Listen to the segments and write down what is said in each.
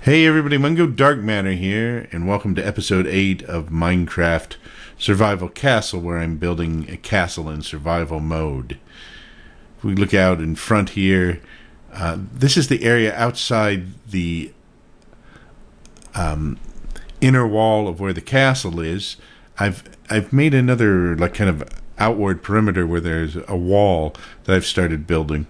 Hey everybody, Mungo Dark Matter here, and welcome to episode 8 of Minecraft Survival Castle, where I'm building a castle in survival mode. If we look out in front here, this is the area outside the inner wall of where the castle is. I've made another kind of outward perimeter where there's a wall that I've started building,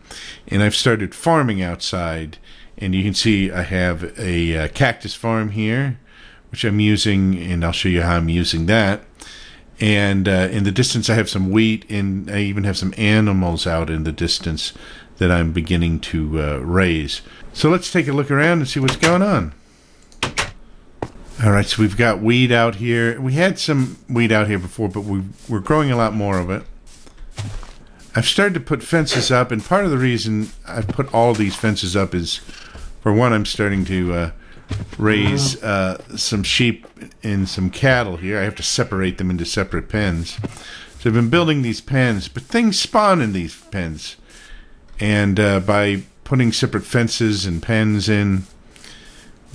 and I've started farming outside. And you can see I have a Cactus Farm here, which I'm using, and I'll show you how I'm using that. And in the distance I have some wheat, and I even have some animals out in the distance that I'm beginning to raise. So let's take a look around and see what's going on. Alright, so we've got wheat out here. We had some wheat out here before, but we're growing a lot more of it. I've started to put fences up, and part of the reason I've put all these fences up is, for one, I'm starting to raise some sheep and some cattle here. I have to separate them into separate pens. So I've been building these pens, but things spawn in these pens. And by putting separate fences and pens in,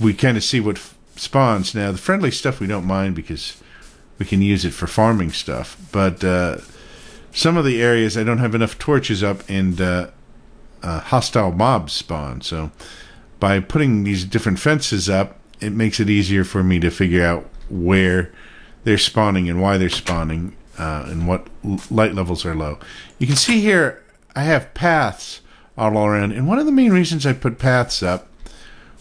we kind of see what spawns. Now, the friendly stuff we don't mind because we can use it for farming stuff. But some of the areas I don't have enough torches up, and hostile mobs spawn. So by putting these different fences up, it makes it easier for me to figure out where they're spawning and why they're spawning, and what light levels are low. You can see here I have paths all around, and one of the main reasons I put paths up,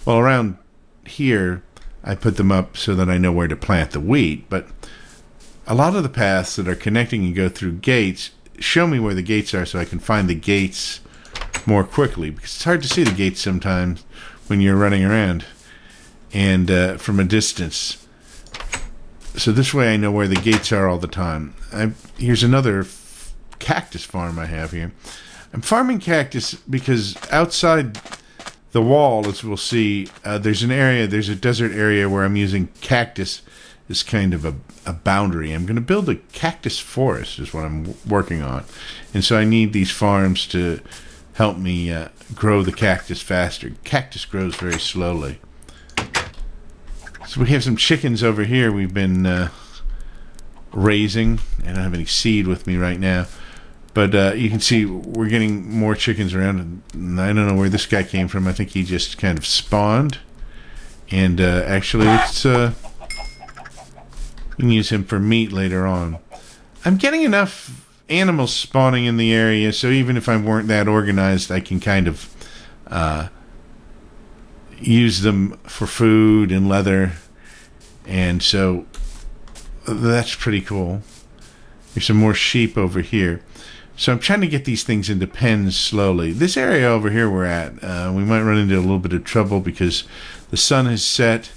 well, around here I put them up so that I know where to plant the wheat, but a lot of the paths that are connecting and go through gates show me where the gates are so I can find the gates more quickly, because it's hard to see the gates sometimes when you're running around and from a distance. So this way I know where the gates are all the time. Here's another cactus farm I have here. I'm farming cactus because outside the wall, as we'll see, there's a desert area where I'm using cactus as kind of a boundary. I'm going to build a Cactus Forest is what I'm working on. And so I need these farms to help me grow the cactus faster. Cactus grows very slowly. So we have some chickens over here we've been raising. I don't have any seed with me right now. But you can see we're getting more chickens around. And I don't know where this guy came from. I think he just kind of spawned. And actually it's... you can use him for meat later on. I'm getting enough animals spawning in the area, so even if I weren't that organized, I can kind of use them for food and leather. And so that's pretty cool. There's some more sheep over here. So I'm trying to get these things into pens slowly. This area over here we're at, we might run into a little bit of trouble because the sun has set.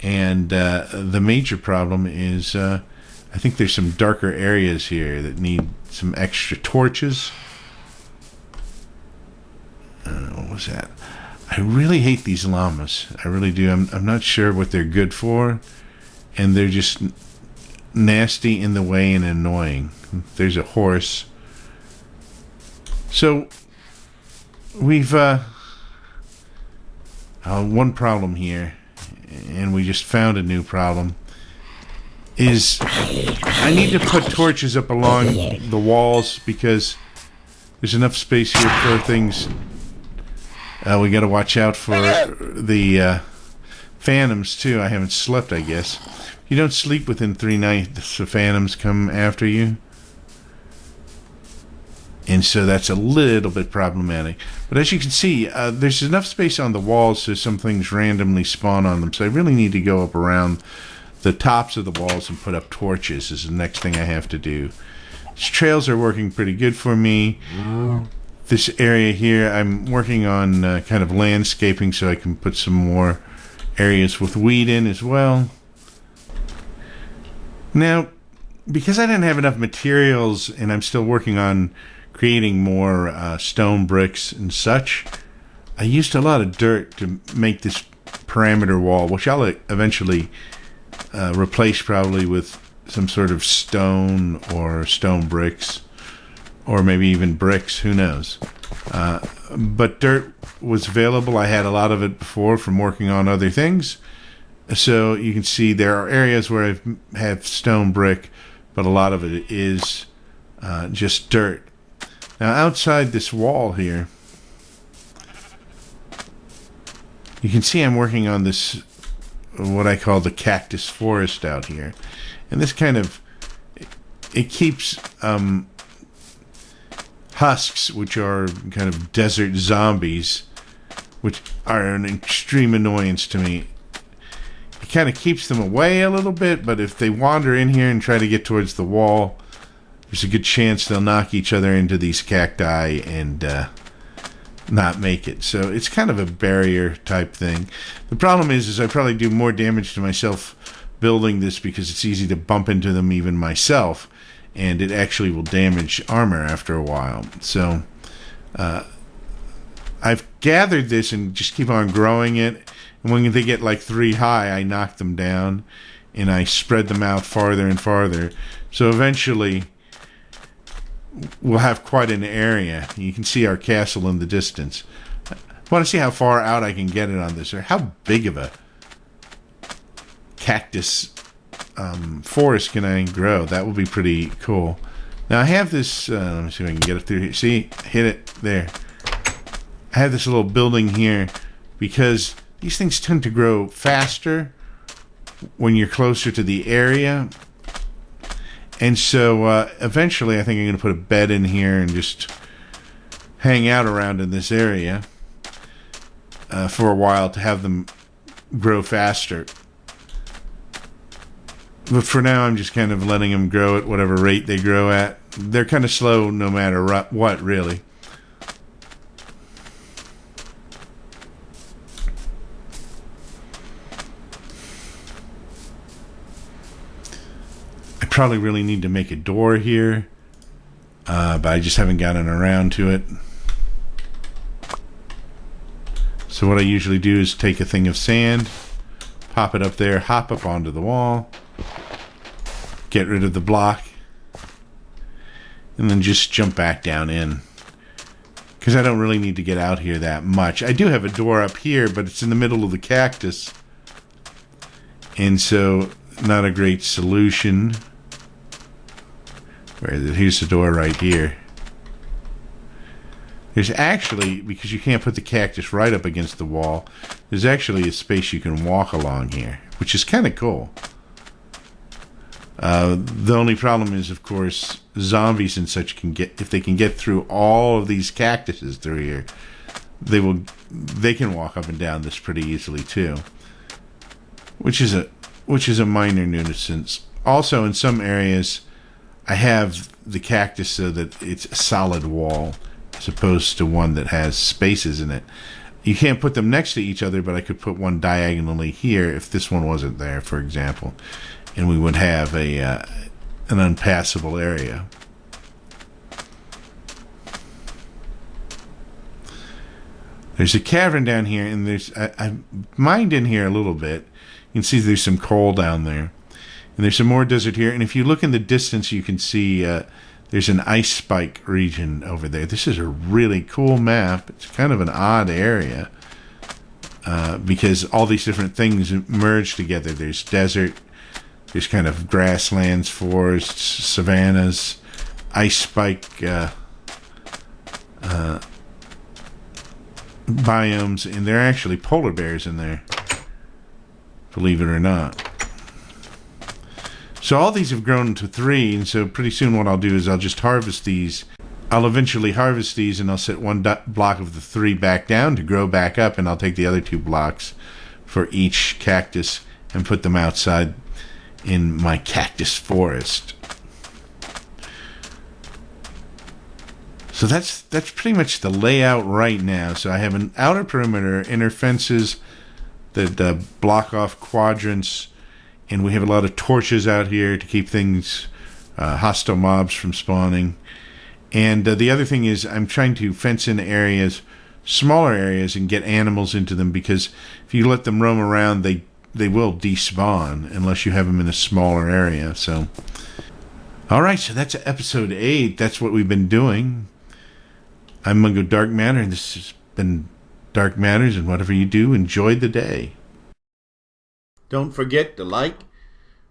And the major problem is I think there's some darker areas here that need some extra torches. What was that? I really hate these llamas. I really do. I'm not sure what they're good for. And they're just nasty in the way and annoying. There's a horse. So we've one problem here, and we just found a new problem, is I need to put torches up along the walls because there's enough space here for things. We got to watch out for the phantoms too. I haven't slept, I guess. If you don't sleep within 3 nights, the phantoms come after you. And so that's a little bit problematic. But as you can see, there's enough space on the walls so some things randomly spawn on them. So I really need to go up around the tops of the walls and put up torches is the next thing I have to do. These trails are working pretty good for me. This area here, I'm working on kind of landscaping so I can put some more areas with wheat in as well. Now, because I didn't have enough materials and I'm still working on creating more stone bricks and such, I used a lot of dirt to make this perimeter wall, which I'll eventually replace probably with some sort of stone or stone bricks, or maybe even bricks, who knows. But dirt was available. I had a lot of it before from working on other things. So you can see there are areas where I have stone brick, but a lot of it is just dirt. Now outside this wall here, you can see I'm working on this, what I call the Cactus Forest out here. And this kind of, it keeps husks, which are kind of desert zombies, which are an extreme annoyance to me. It kind of keeps them away a little bit, but if they wander in here and try to get towards the wall, there's a good chance they'll knock each other into these cacti and not make it. So it's kind of a barrier type thing. The problem is I probably do more damage to myself building this because it's easy to bump into them even myself, and it actually will damage armor after a while. So I've gathered this and just keep on growing it. And when they get like 3 high, I knock them down and I spread them out farther and farther. So eventually we'll have quite an area. You can see our castle in the distance. I want to see how far out I can get it on this, or how big of a cactus forest can I grow. That will be pretty cool. Now I have this, let me see if I can get it through here. See, hit it there. I have this little building here because these things tend to grow faster when you're closer to the area. And so eventually I think I'm going to put a bed in here and just hang out around in this area for a while to have them grow faster. But for now, I'm just kind of letting them grow at whatever rate they grow at. They're kind of slow no matter what, really. I probably really need to make a door here, but I just haven't gotten around to it. So what I usually do is take a thing of sand, pop it up there, hop up onto the wall, get rid of the block, and then just jump back down in. Because I don't really need to get out here that much. I do have a door up here, but it's in the middle of the cactus. And so, not a great solution. Where is it? Here's the door right here. There's actually, because you can't put the cactus right up against the wall, there's actually a space you can walk along here, which is kind of cool. The only problem is, of course, zombies and such can get, if they can get through all of these cactuses through here, they can walk up and down this pretty easily too, which is a minor nuisance. Also, in some areas, I have the cactus so that it's a solid wall as opposed to one that has spaces in it. You can't put them next to each other, but I could put one diagonally here if this one wasn't there, for example. And we would have an unpassable area. There's a cavern down here, and I mined in here a little bit. You can see there's some coal down there. And there's some more desert here. And if you look in the distance, you can see there's an ice spike region over there. This is a really cool map. It's kind of an odd area because all these different things merge together. There's desert. There's kind of grasslands, forests, savannas, ice spike biomes, and there are actually polar bears in there, believe it or not. So all these have grown to 3, and so pretty soon what I'll do is I'll just harvest these. I'll eventually harvest these, and I'll set one block of the 3 back down to grow back up, and I'll take the other 2 blocks for each cactus and put them outside in my cactus forest. So that's pretty much the layout right now. So I have an outer perimeter, inner fences that block off quadrants, and we have a lot of torches out here to keep things, hostile mobs from spawning. And the other thing is I'm trying to fence in areas, smaller areas, and get animals into them, because if you let them roam around, they will despawn unless you have them in a smaller area. So, all right, so that's episode 8. That's what we've been doing. I'm Mungo Dark Matter, and this has been Dark Matters, and whatever you do, enjoy the day. Don't forget to like,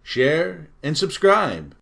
share, and subscribe.